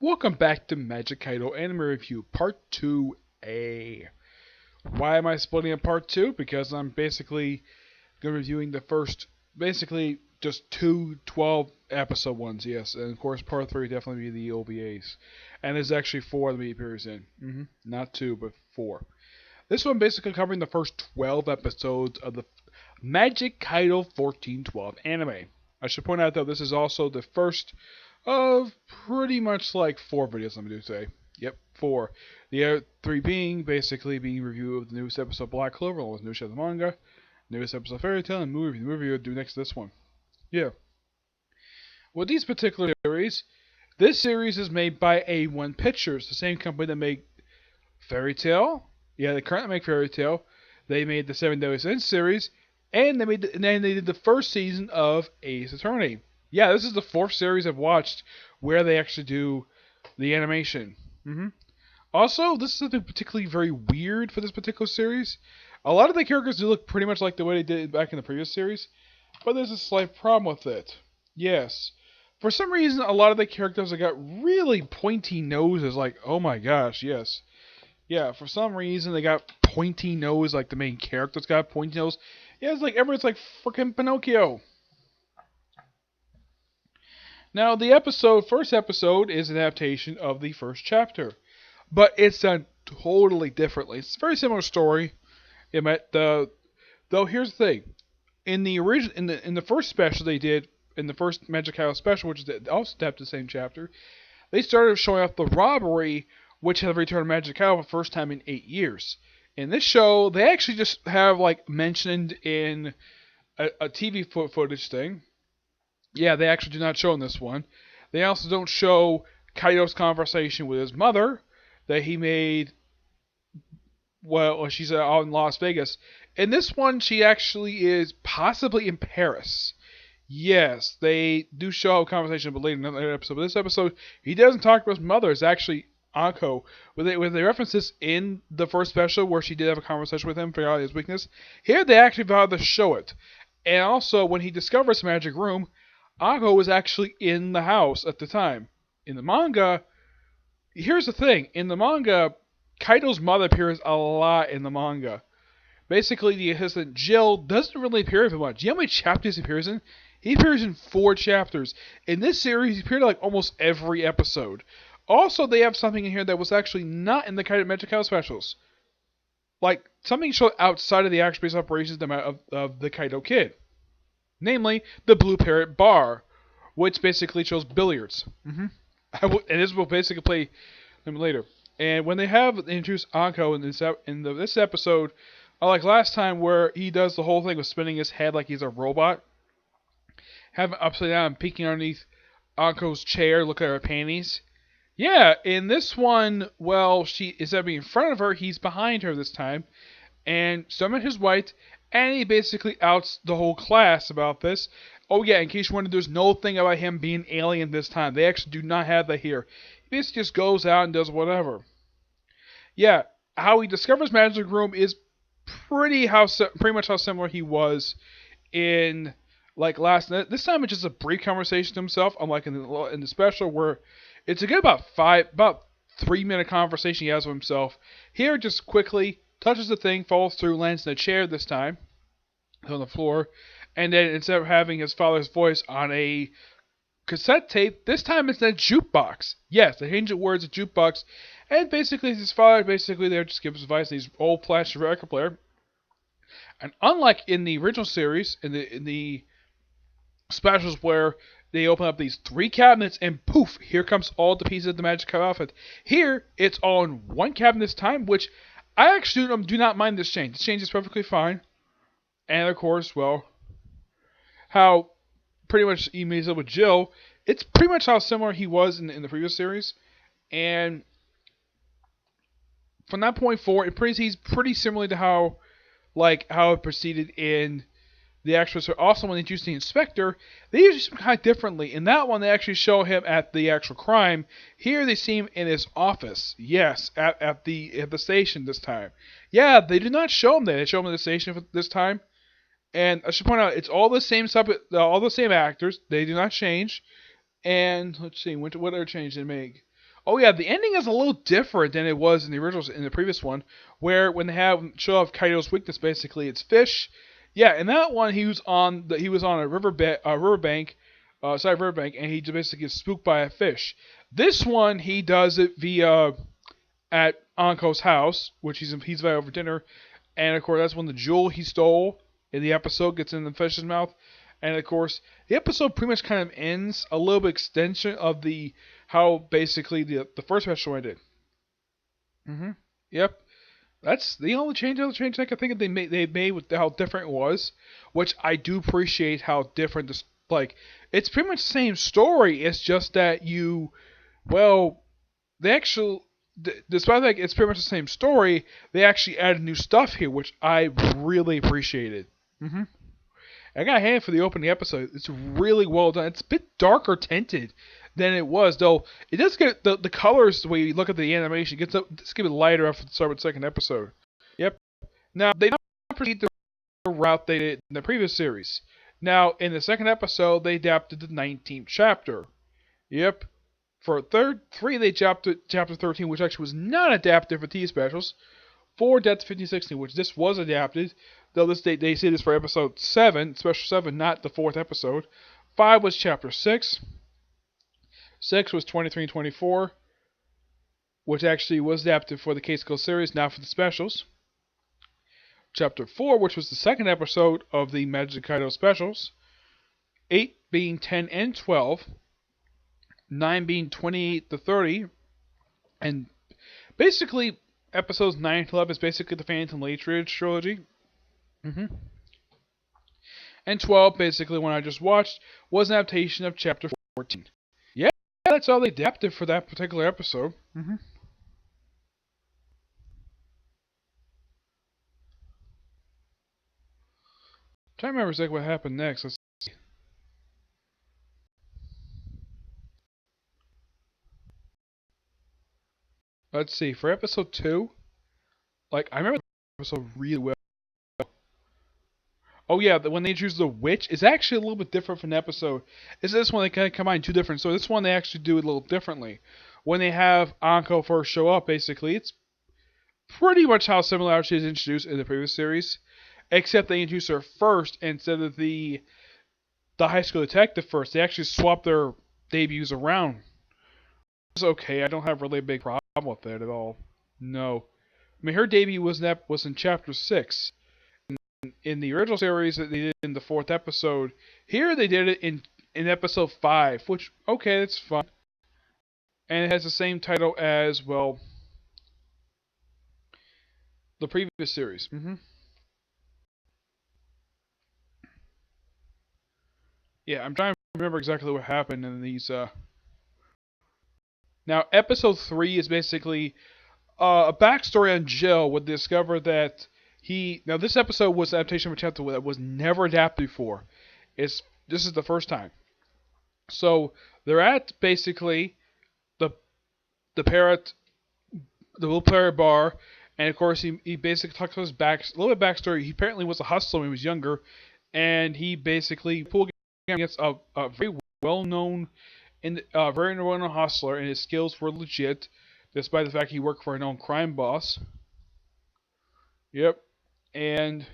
Welcome back to Magic Kaito Anime Review Part 2A. Why am I splitting it Part 2? Because I'm basically going to be reviewing the first, basically just two 12 episode ones, yes. And of course Part 3 would definitely be the OVAs. And there's actually 4 that appears in. Not 2, but 4. This one basically covering the first 12 episodes of the Magic Kaito 1412 anime. I should point out though, this is also the first of pretty much like 4 videos, I'm going to say. Yep, 4. The other 3 being basically being review of the newest episode of Black Clover, along with newest of the manga, newest episode of Fairy Tail, and movie. The movie will do next to this one. Yeah. With these particular series, this series is made by A1 Pictures, the same company that made Fairy Tail. Yeah, they currently make Fairy Tail. They made the 7 Deadly Sins series, and they did the first season of Ace Attorney. Yeah, this is the 4th series I've watched where they actually do the animation. Also, this is something particularly very weird for this particular series. A lot of the characters do look pretty much like the way they did back in the previous series, but there's a slight problem with it. Yes. For some reason, a lot of the characters have got really pointy noses, like, oh my gosh, yes. Yeah, for some reason, they got pointy nose, like the main character's got a pointy nose. Yeah, it's like everyone's like freaking Pinocchio. Now, the first episode is an adaptation of the first chapter, but it's done totally differently. It's a very similar story. Though here's the thing: in the first special they did, in the first Magic House special, which is also adapted the same chapter, they started showing off the robbery, which had returned Magic House for the first time in 8 years. In this show, they actually just have like mentioned in a TV footage thing. Yeah, they actually do not show in this one. They also don't show Kaito's conversation with his mother that he made while she's out in Las Vegas. In this one, she actually is possibly in Paris. Yes, they do show a conversation, but later in another episode. But this episode, he doesn't talk about his mother. It's actually Anko. With they reference this in the first special where she did have a conversation with him, figure out his weakness. Here, they actually vowed to show it. And also, when he discovers the magic room, Anko was actually in the house at the time. In the manga, here's the thing. In the manga, Kaito's mother appears a lot in the manga. Basically, the assistant Jill doesn't really appear very much. Do you know how many chapters he appears in? He appears in 4 chapters. In this series, he appeared in like almost every episode. Also, they have something in here that was actually not in the Kaito Magic House specials. Like, something showed outside of the actual base operations of the Kaito Kid. Namely, the Blue Parrot Bar, which basically shows billiards. And this will basically play them later. And when they have introduced Anko in this episode, like last time where he does the whole thing with spinning his head like he's a robot, having upside down and peeking underneath Anko's chair, looking at her panties. Yeah, in this one, well, she instead of being in front of her, he's behind her this time, and Summon is white. And he basically outs the whole class about this. Oh yeah, in case you wondered, there's no thing about him being alien this time. They actually do not have that here. He basically just goes out and does whatever. Yeah, how he discovers Magic Room is pretty much how similar he was in like last night. This time it's just a brief conversation to himself, unlike in the special where it's a good about 3-minute conversation he has with himself. Here, just quickly touches the thing, falls through, lands in a chair this time, on the floor, and then instead of having his father's voice on a cassette tape, this time it's in a jukebox. Yes, they changed the words of jukebox, and basically his father there just gives advice to these old plastic record player. And unlike in the original series, in the specials where they open up these 3 cabinets and poof, here comes all the pieces of the Magic outfit. Here, it's all in one cabinet this time, which I actually do not mind this change. This change is perfectly fine. And of course, well, how pretty much he meets up with Jill, it's pretty much how similar he was in the previous series. And from that point forward, he's pretty similar to how it proceeded in the actual story. Also, when they introduce the inspector, they usually do kind of differently. In that one, they actually show him at the actual crime. Here, they see him in his office. Yes, at the station this time. Yeah, they do not show him there. They show him at the station this time. And I should point out, it's all the same all the same actors. They do not change. And let's see, what other change did they make? Oh yeah, the ending is a little different than it was in the originals in the previous one, where when they have show off Kaito's weakness, basically it's fish. Yeah, in that one he was on a riverbank, side of a riverbank, and he just basically gets spooked by a fish. This one he does it via at Anko's house, which he's invited over dinner, and of course that's when the jewel he stole in the episode gets in the fish's mouth. And of course, the episode pretty much kind of ends a little bit extension of the how basically the first special ended. Yep, that's the only change I can think of they made with how different it was, which I do appreciate how different this like it's pretty much the same story. It's just that well the actual despite that it's pretty much the same story, they actually added new stuff here, which I really appreciated. hmm I got a hand for the opening episode. It's really well done. It's a bit darker tinted than it was, though. It does get the colors the way you look at the animation gets up. It's get lighter after the start of the second episode. Yep. Now they don't proceed the route they did in the previous series. Now in the second episode they adapted the 19th chapter. Yep. For third three they adapted chapter 13, which actually was not adapted for TV specials. 4 Death 1516, which this was adapted. Though this they say this for episode 7, special 7, not the fourth episode. 5 was chapter 6. 6 was 23 and 24, which actually was adapted for the Case Go series, not for the specials. Chapter 4, which was the second episode of the Magic Kaito specials. 8 being 10 and 12. 9 being 28 to 30. And basically, episodes 9 to 11 is basically the Phantom Lady trilogy. And 12, basically, when I just watched, was an adaptation of chapter 14. Yeah, that's all they adapted for that particular episode. Trying to remember exactly what happened next. Let's see. For episode 2, I remember the episode really well. Oh yeah, when they introduce the witch, it's actually a little bit different from the episode. Is this one they kind of combine two different? So this one they actually do it a little differently. When they have Anko first show up, basically it's pretty much how similar she is introduced in the previous series, except they introduce her first instead of the high school detective first. They actually swap their debuts around. It's okay. I don't have really a big problem with that at all. No, I mean her debut was in chapter 6. In the original series that they did in the fourth episode. Here they did it in episode 5, which okay, that's fun, and it has the same title as the previous series. Yeah, I'm trying to remember exactly what happened in these. Now, episode 3 is basically a backstory on Jill. Would discover that now this episode was an adaptation of a chapter that was never adapted before. This is the first time. So they're at basically the the parrot, the little parrot bar, and of course he basically talks about his a little bit backstory. He apparently was a hustler when he was younger, and he basically pulled against a very well known hustler, and his skills were legit, despite the fact he worked for a known crime boss. Yep, and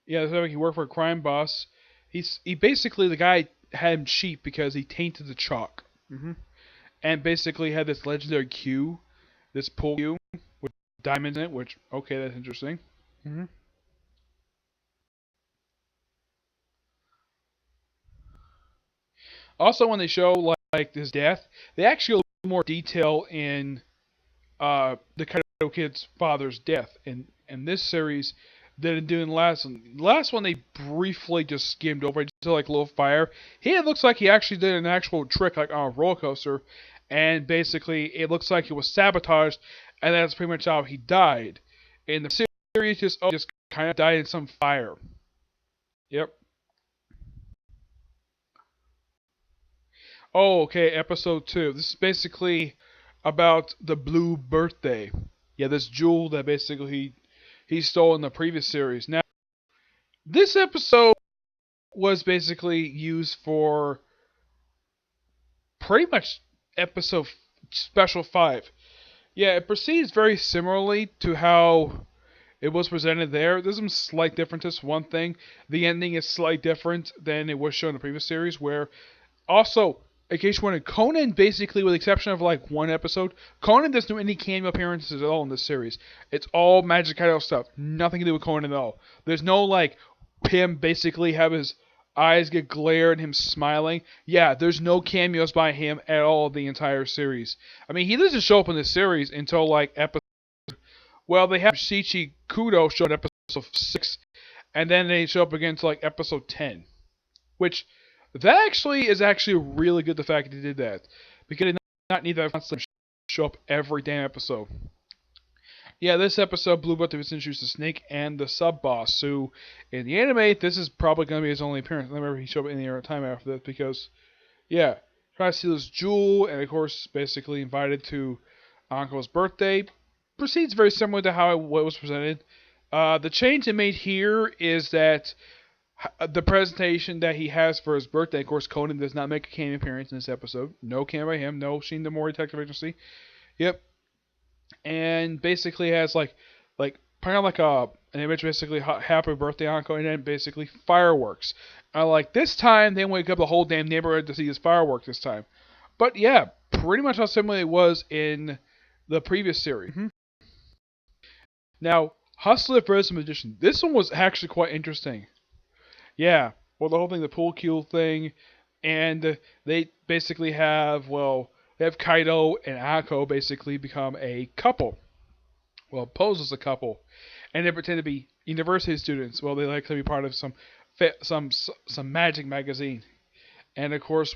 yeah, the fact he worked for a crime boss. He basically the guy had him cheap because he tainted the chalk. And basically had this legendary cue, this pull cue with diamonds in it, which, okay, that's interesting. Also, when they show like his death, they actually go a little more detail in the Kaito kid's father's death in this series than in doing the last one. The last one they briefly just skimmed over, just like a little fire. Here it looks like he actually did an actual trick like on a roller coaster, and basically it looks like he was sabotaged, and that's pretty much how he died. In the series, just kind of died in some fire. Yep. Oh, okay. Episode 2. This is basically about the blue birthday. Yeah, this jewel that basically he stole in the previous series. Now, this episode was basically used for pretty much episode special 5. Yeah, it proceeds very similarly to how it was presented there. There's some slight differences. One thing, the ending is slightly different than it was shown in the previous series, where also, in case you wanted, Conan basically, with the exception of like one episode, Conan doesn't do any cameo appearances at all in this series. It's all Magic Kaito stuff. Nothing to do with Conan at all. There's no like him basically have his eyes get glared and him smiling. Yeah, there's no cameos by him at all the entire series. I mean, he doesn't show up in this series until like episode. Well, they have Shichi Kudo show up in episode 6, and then they show up again to like episode 10, which that actually is actually really good. The fact that they did that, because they did not need that constant show up every damn episode. Yeah, this episode, Blue Button was introduced to Snake and the sub boss, who in the anime this is probably going to be his only appearance. I remember he showed up any other time after this because, yeah, trying to steal his jewel, and of course, basically invited to Anko's birthday. Proceeds very similar to how it was presented. The change they made here is that the presentation that he has for his birthday, of course, Conan does not make a cameo appearance in this episode. No cameo by him, no Shindamori Detective Agency. Yep. And basically has like kind of like an image, basically happy birthday Anko, and then basically fireworks. Like this time they wake up the whole damn neighborhood to see his fireworks this time. But yeah, pretty much how similar it was in the previous series. Now, Hustler vs. Magician. This one was actually quite interesting. Yeah, well, the whole thing, the pool cue thing, and they basically have, they have Kaito and Ako basically become a couple. Well, pose as a couple, and they pretend to be university students. Well, they like to be part of some magic magazine, and of course,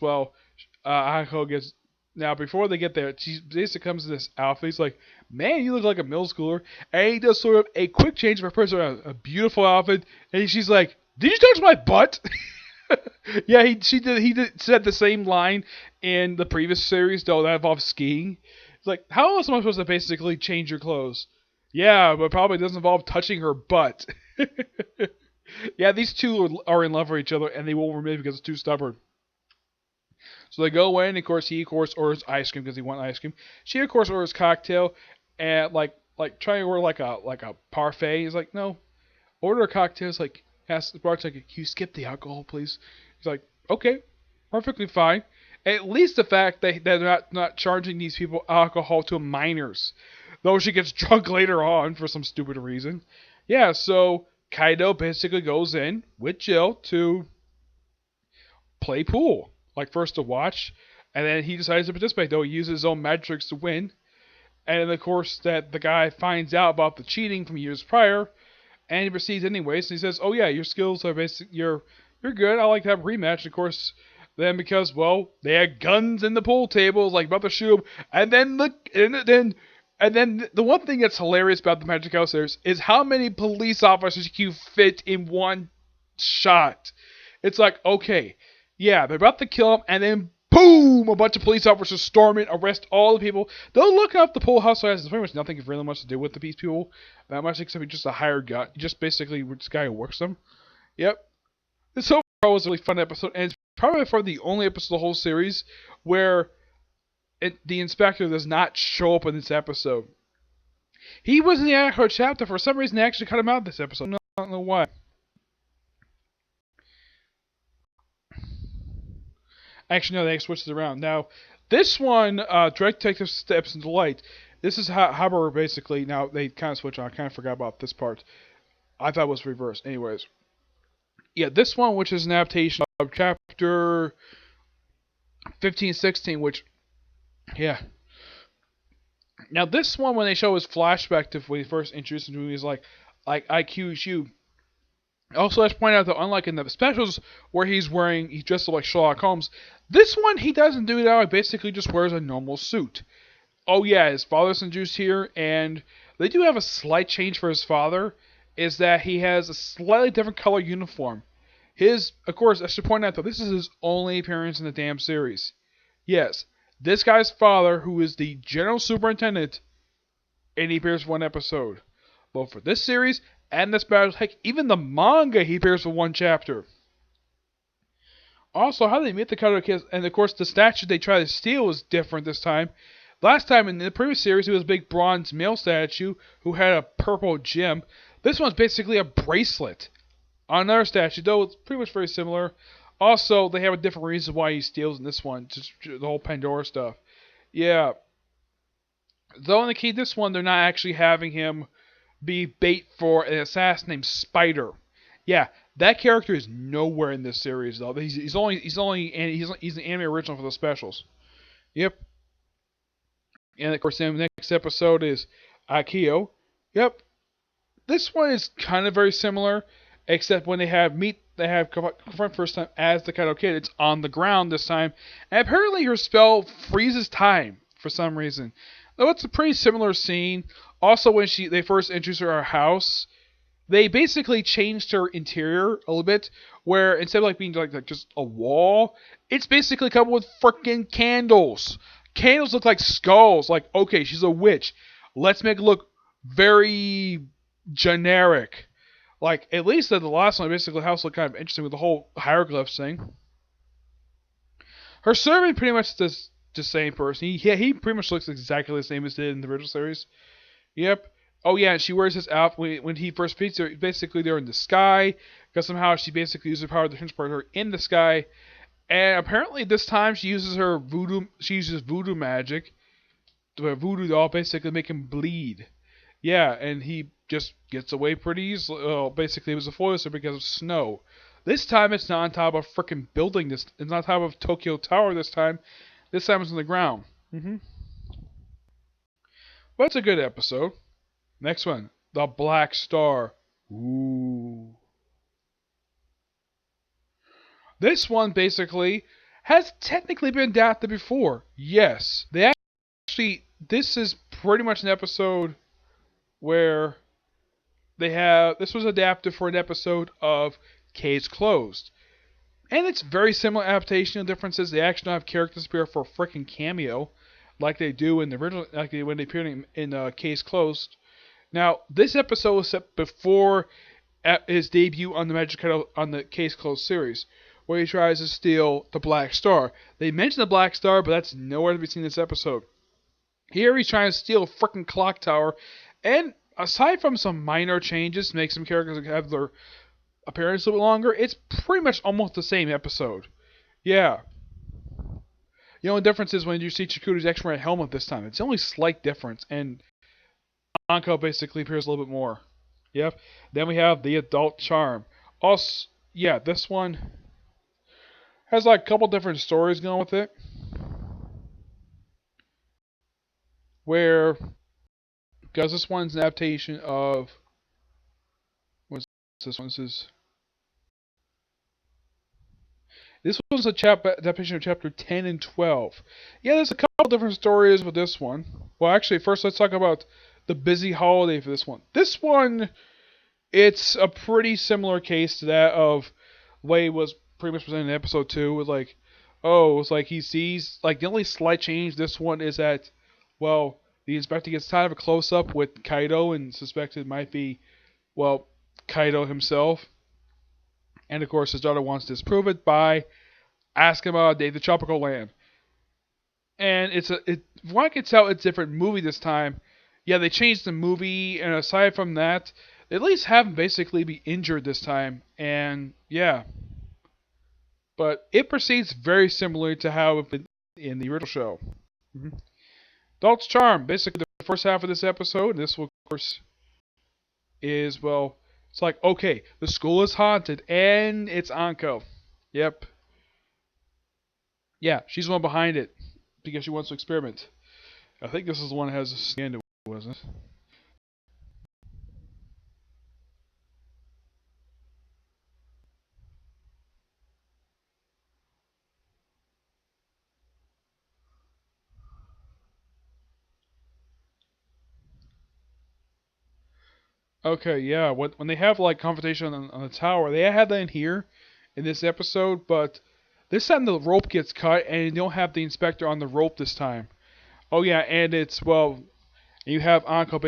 Ako gets. Now, before they get there, she basically comes in this outfit. He's like, man, you look like a middle schooler. And he does sort of a quick change of her person, a beautiful outfit. And she's like, did you touch my butt? Yeah, he said the same line in the previous series, though that involved skiing. It's like, how else am I supposed to basically change your clothes? Yeah, but probably doesn't involve touching her butt. Yeah, these two are in love with each other, and they won't remit because it's too stubborn. So they go in, of course, he, of course, orders ice cream because he wants ice cream. She, of course, orders cocktail, and, trying to order, like a parfait. He's like, no, order a cocktail. It's like, asks the bartender, can you skip the alcohol, please? He's like, okay, perfectly fine. At least the fact that they're not charging these people alcohol to minors. Though she gets drunk later on for some stupid reason. Yeah, so Kaito basically goes in with Jill to play pool. Like, first to watch, and then he decides to participate, though he uses his own magic tricks to win. And of course, that the guy finds out about the cheating from years prior, and he proceeds anyways, and he says, oh yeah, your skills are basic, you're good, I like to have a rematch. And of course, then because, they had guns in the pool table, like about to shoot him, and then the one thing that's hilarious about the Magic House is how many police officers you fit in one shot. It's like, okay, yeah, they're about to kill him, and then boom, a bunch of police officers storm in, arrest all the people. They'll look up the pool house, so it has pretty much nothing really much to do with these people. That much, except he's just a hired gun. Just basically this guy who works them. Yep. This overall was a really fun episode, and it's probably for the only episode of the whole series where the inspector does not show up in this episode. He was in the actual chapter. For some reason, they actually cut him out of this episode. I don't know why. Actually, no, they switched it around. Now, this one, Direct Detective Steps into Light. This is how basically, now they kind of switch on. I kind of forgot about this part. I thought it was reversed. Anyways. Yeah, this one, which is an adaptation of chapter 15-16, which, yeah. Now, this one, when they show his flashback to when he first introduced him to me, he's like IQU. Also, let's point out that unlike in the specials where he's dressed up like Sherlock Holmes, this one he doesn't do that. He basically just wears a normal suit. Oh yeah, his father's introduced here, and they do have a slight change for his father, is that he has a slightly different color uniform. Of course, I should point out that this is his only appearance in the damn series. Yes, this guy's father, who is the general superintendent, and he appears for one episode. Both for this series and this battle, heck, even the manga he appears for one chapter. Also, how they meet the Kaito kids, and of course the statue they try to steal is different this time. Last time in the previous series, it was a big bronze male statue who had a purple gem. This one's basically a bracelet on another statue, though it's pretty much very similar. Also, they have a different reason why he steals in this one, just the whole Pandora stuff. Yeah. Though in the key this one, they're not actually having him be bait for an assassin named Spider. Yeah, that character is nowhere in this series though. He's an anime original for the specials. Yep. And of course, the next episode is Akio. Yep. This one is kind of very similar, except when they have confront first time as the Kaito kid. It's on the ground this time, and apparently her spell freezes time for some reason. Though it's a pretty similar scene. Also, when they first introduced her to our house, they basically changed her interior a little bit, where instead of being like just a wall, it's basically covered with freaking candles. Candles look like skulls. Like, okay, she's a witch. Let's make it look very generic. Like, at least the last one, basically, the house looked kind of interesting with the whole hieroglyphs thing. Her servant pretty much the same person. He pretty much looks exactly the same as did in the original series. Yep. Oh yeah, and she wears this outfit when he first meets her. Basically, they're in the sky because somehow she basically uses her power to transport her in the sky. And apparently, this time she uses her voodoo. She uses voodoo magic to a voodoo doll, basically make him bleed. Yeah, and he just gets away pretty easily. Basically, it was a foil because of snow. This time, it's not on top of a freaking building. It's not on top of Tokyo Tower. This time it's on the ground. But it's a good episode. Next one, The Black Star. Ooh. This one basically has technically been adapted before. Yes. This is pretty much an episode where this was adapted for an episode of Case Closed. And it's very similar adaptation. The difference is they actually don't have characters appear for a freaking cameo like they do in the original, like when they appeared in Case Closed. Now, this episode was set before his debut on the Case Closed series, where he tries to steal the Black Star. They mention the Black Star, but that's nowhere to be seen in this episode. Here he's trying to steal a freaking clock tower, and aside from some minor changes to make some characters have their appearance a little bit longer, it's pretty much almost the same episode. Yeah. The only difference is when you see Chikuru's actually wearing a helmet this time. It's the only slight difference, and Anko basically appears a little bit more. Yep. Then we have the Adult Charm. Also, yeah, this one has like a couple different stories going with it. Because this one's an adaptation of, what's this one? This one's adaptation of chapter 10 and 12. Yeah, there's a couple different stories with this one. Well, actually, first let's talk about the busy holiday for this one. This one, it's a pretty similar case to that of Wei was pretty much presented in episode 2 with it's like he sees, the only slight change this one is that, well, the inspector gets kind of a close-up with Kaito and suspects it might be, Kaito himself. And of course, his daughter wants to disprove it by asking about the tropical land. And from what I can tell, it's a different movie this time. Yeah, they changed the movie, and aside from that, they at least have him basically be injured this time. And yeah. But it proceeds very similarly to how it did in the original show. Adult's Charm, basically the first half of this episode. This will, of course, is, it's like, okay, the school is haunted, and it's Anko. Yep. Yeah, she's the one behind it, because she wants to experiment. I think this is the one that has a scandal, wasn't it? Okay, yeah. When they have confrontation on the tower, they had that in here in this episode, but this time the rope gets cut and you don't have the inspector on the rope this time. Oh yeah, and it's you have Anko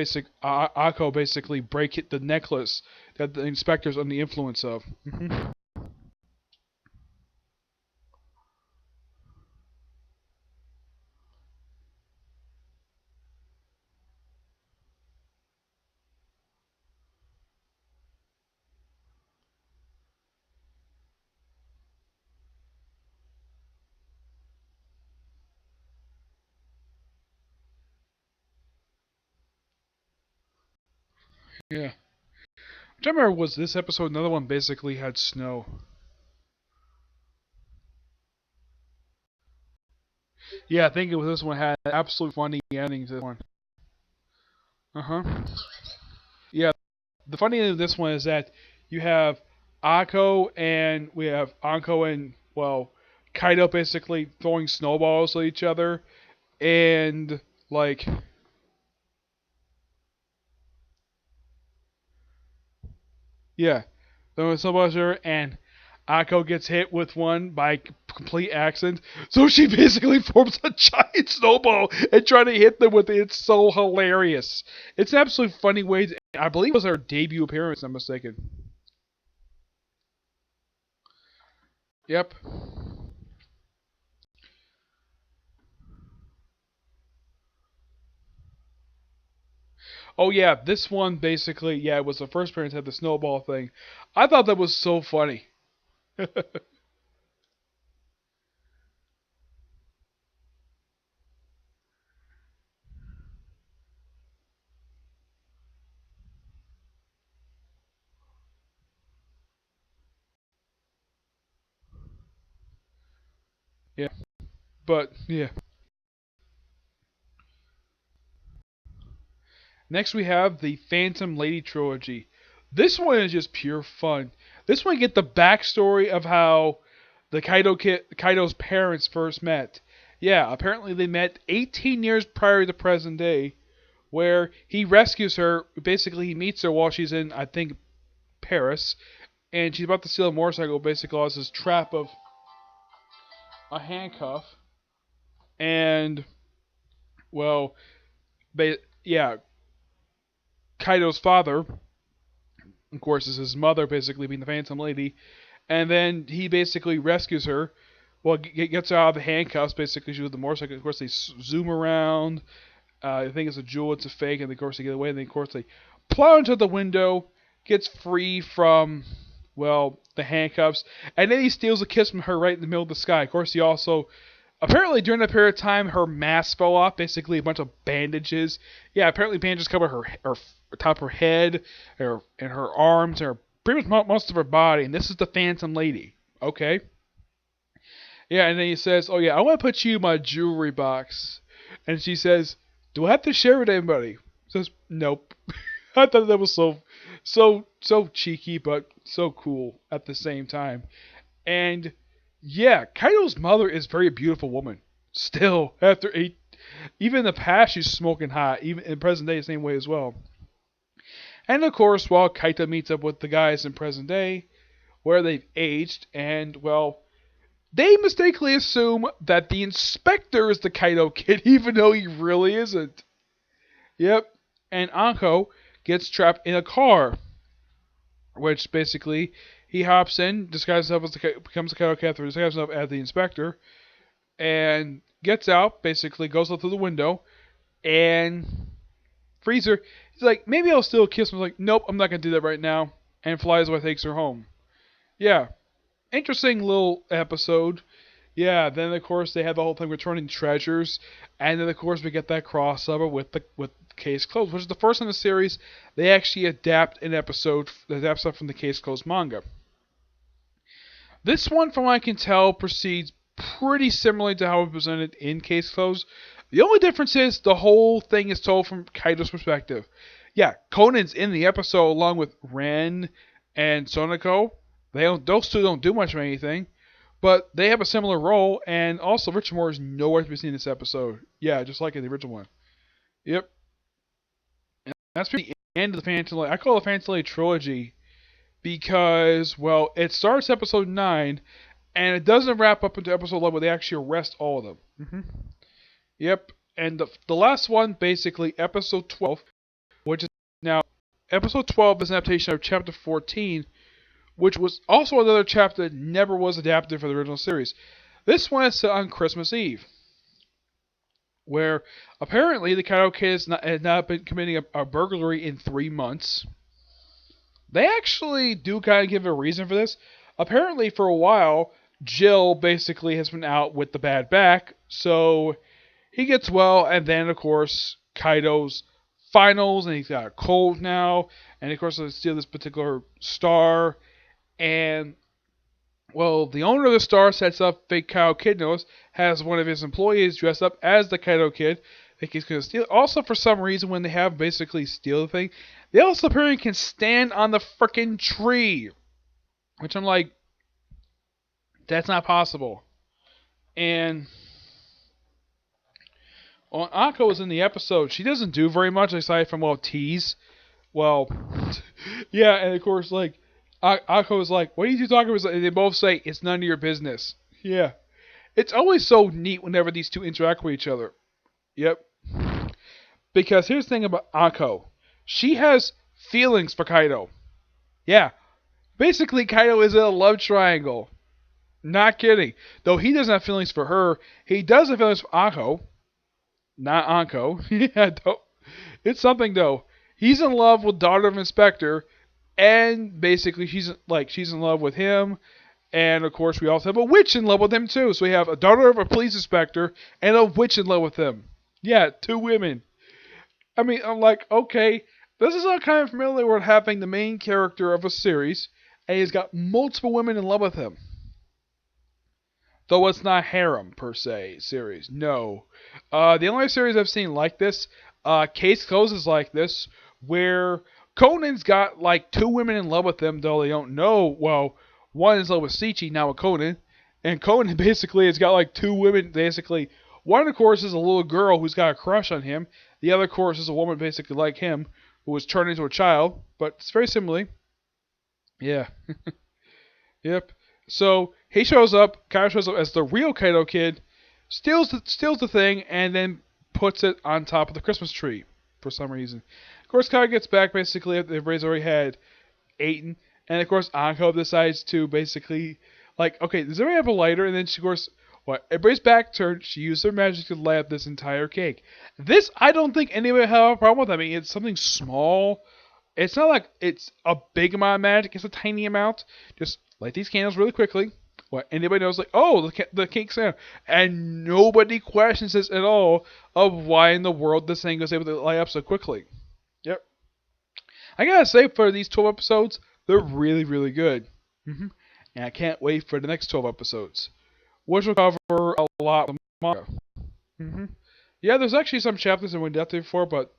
basically break the necklace that the inspector's under the influence of. Yeah. Which I remember was this episode. Another one basically had snow. Yeah, I think it was this one had absolute funny endings. This one. Uh huh. Yeah. The funny thing of this one is that you have Anko and Kaito basically throwing snowballs at each other, and like yeah, throwing snowballs at her, and Ako gets hit with one by complete accident, so she basically forms a giant snowball and trying to hit them with it. It's so hilarious. It's an absolute funny way. I believe it was her debut appearance. If I'm mistaken. Yep. Oh yeah, this one basically, yeah, it was the first appearance had the snowball thing. I thought that was so funny. Yeah, but yeah. Next we have the Phantom Lady trilogy. This one is just pure fun. This one get the backstory of how Kaito's parents first met. Yeah, apparently they met 18 years prior to present day, where he rescues her. Basically, he meets her while she's in, I think, Paris, and she's about to steal a motorcycle. Basically, as this trap of a handcuff, and well, yeah, Kaito's father, of course, is his mother, basically being the Phantom Lady, and then he basically rescues her. Well, gets her out of the handcuffs. Basically, she was the motorcycle. Of course, they zoom around. I think it's a jewel. It's a fake, and of course they get away. And then of course they plow into the window, gets free from the handcuffs, and then he steals a kiss from her right in the middle of the sky. Of course, he also apparently during that period of time her mask fell off. Basically, a bunch of bandages. Yeah, apparently bandages cover her top of her head, and her arms, and her pretty much most of her body. And this is the Phantom Lady. Okay. Yeah, and then he says, "Oh yeah, I want to put you in my jewelry box," and she says, "Do I have to share with anybody?" He says, "Nope." I thought that was so cheeky, but so cool at the same time. And yeah, Kaito's mother is a very beautiful woman. Still, after eight, even in the past, she's smoking hot. Even in present day, the same way as well. And of course, while Kaito meets up with the guys in present day, where they've aged, and they mistakenly assume that the inspector is the Kaito kid, even though he really isn't. Yep. And Anko gets trapped in a car, which basically he hops in, disguises himself as becomes the Kaito kid, disguises himself as the inspector, and gets out. Basically, goes out through the window and frees her. He's like, maybe I'll still kiss him. He's like, nope, I'm not gonna do that right now, and flies away, takes her home. Yeah, interesting little episode. Yeah, then of course they have the whole thing returning treasures, and then of course we get that crossover with Case Closed, which is the first in the series they actually adapt an episode that adapts stuff from the Case Closed manga. This one, from what I can tell, proceeds pretty similarly to how it was presented in Case Closed. The only difference is the whole thing is told from Kaito's perspective. Yeah, Conan's in the episode along with Ren and Sonoko. Those two don't do much of anything, but they have a similar role. And also, Richard Moore is nowhere to be seen in this episode. Yeah, just like in the original one. Yep, and that's the end of the Phantom Lady. I call it the Phantom Lady trilogy because it starts episode 9 and it doesn't wrap up into episode 11 where they actually arrest all of them. Yep. And the last one, basically, episode 12, which is now, episode 12 is an adaptation of chapter 14, which was also another chapter that never was adapted for the original series. This one is set on Christmas Eve, where apparently the Kaito kid has not been committing a burglary in 3 months. They actually do kind of give a reason for this. Apparently, for a while, Jill basically has been out with the bad back, so he gets well, and then, of course, Kaito's finals, and he's got a cold now, and of course they steal this particular star, and well, the owner of the star sets up fake Kaito Kid knows, has one of his employees dressed up as the Kaito Kid. Think he's gonna steal. Also, for some reason, when they have basically steal the thing, they also apparently can stand on the freaking tree, which I'm like, that's not possible. And when Akko is in the episode, she doesn't do very much aside from tease. Well, yeah, and of course like Akko is like, "What are you talking about?" And they both say, "It's none of your business." Yeah, it's always so neat whenever these two interact with each other. Yep. Because here's the thing about Akko, she has feelings for Kaito. Yeah, basically Kaito is in a love triangle. Not kidding. Though he doesn't have feelings for her, he does have feelings for Akko. Not Anko. Yeah, don't. It's something though. He's in love with daughter of Inspector, and basically she's in love with him. And of course, we also have a witch in love with him too. So we have a daughter of a police inspector and a witch in love with him. Yeah, two women. I mean, I'm like, okay, this is all kind of familiar with having the main character of a series, and he's got multiple women in love with him. Though it's not harem per se series. No. The only series I've seen like this, Case Closed is like this, where Conan's got like two women in love with him, though they don't know. Well, one is in love with Sichi, now with Conan, and Conan basically has got like two women. Basically, one of course is a little girl who's got a crush on him. The other, of course, is a woman basically like him who was turned into a child, but it's very similarly. Yeah. Yep. So he shows up, Kaito shows up as the real Kaito Kid, steals the thing, and then puts it on top of the Christmas tree for some reason. Of course, Kaito gets back basically after everybody's already had eaten, and of course Anko decides to basically like, okay, does everybody have a lighter? And then she, of course, everybody's back turned. She used her magic to light up this entire cake. This I don't think anybody would have a problem with. I mean, it's something small. It's not like it's a big amount of magic. It's a tiny amount. Just light these candles really quickly. What anybody knows, like, oh, the cake's there, and nobody questions this at all of why in the world this thing was able to light up so quickly. Yep. I gotta say, for these 12 episodes, they're really, really good. And I can't wait for the next 12 episodes, which will cover a lot of manga. Yeah, there's actually some chapters in Wind Death before, but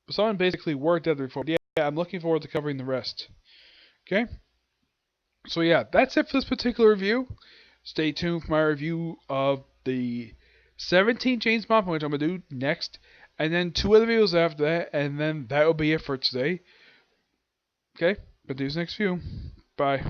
someone basically worked Death before. Yeah, I'm looking forward to covering the rest. Okay. So yeah, that's it for this particular review. Stay tuned for my review of the 17 James Bond, which I'm going to do next. And then 2 other videos after that. And then that will be it for today. Okay, but do this next view. Bye.